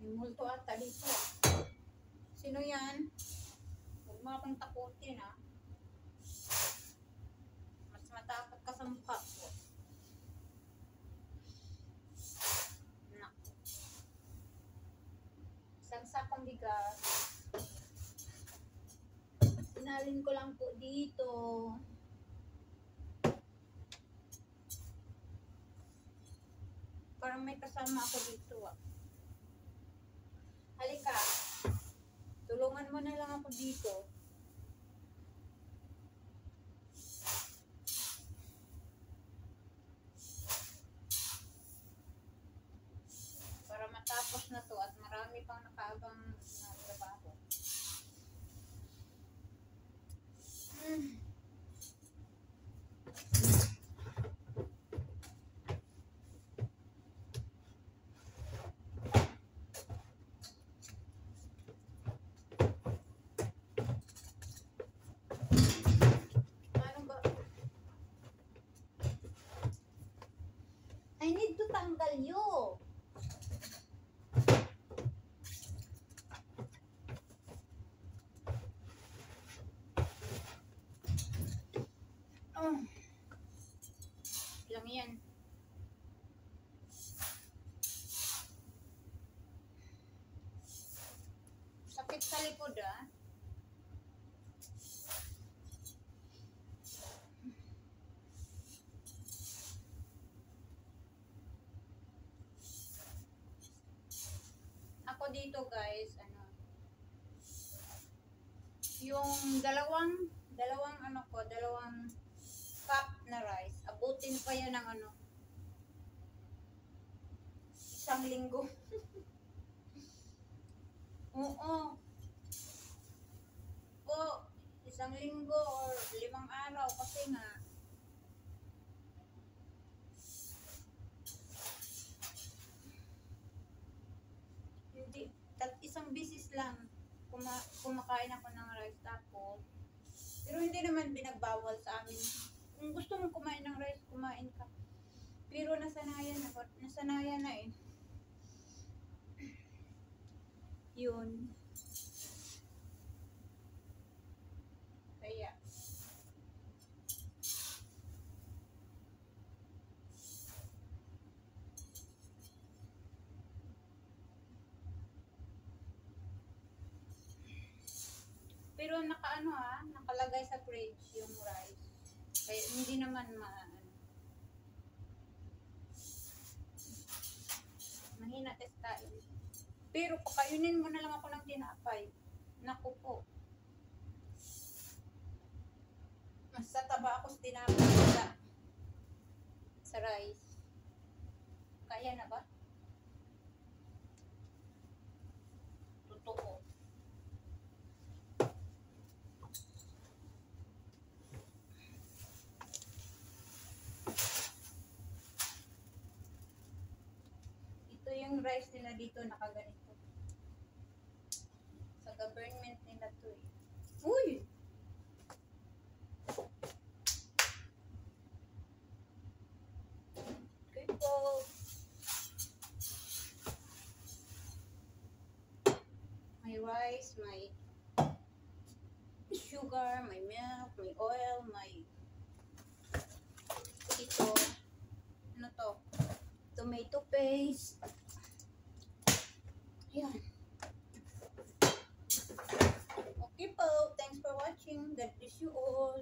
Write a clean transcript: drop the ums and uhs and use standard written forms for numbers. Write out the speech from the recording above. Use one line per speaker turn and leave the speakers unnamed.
May multo ata dito. Sino yan? Huwag mo akong takutin, ha? Mas matakot ka sa mukha ko. Naku. Isang sakong bigas. Sinalin ko lang po dito. Parang may kasama ako dito, ah. Halika. Tulungan mo na lang ako dito. Para matapos na to at marami pang nakaabang na trabaho. I need to tanggal you. Lang yan. Sakit sa likod, ah. Ako dito, guys, yung dalawang cup na rice, abutin pa yan ng 1 linggo. Oo. O, 1 linggo or 5 araw kasi nga hindi, 1 bisis lang kumakain ako ng rice tapos, pero hindi naman binagbawal sa amin. Kung gusto mong kumain ng rice, kumain ka. Pero nasanayan na eh. Yun. Kaya. Pero nakalagay sa fridge yung rice. Kaya hindi naman mahina testain. Pero pakainin mo na lang ako ng tinapay. Naku po. Mas taba ako sa tinapay sa rice. Kaya na ba? Totoo. Ito yung rice nila dito, nakaganito. Sa government nila to eh. Uy! Okay po. May rice, may sugar, may milk, may oil, may ito. Ano to? Tomato paste. Ayan. Okay po. Thanks for watching. God bless you all.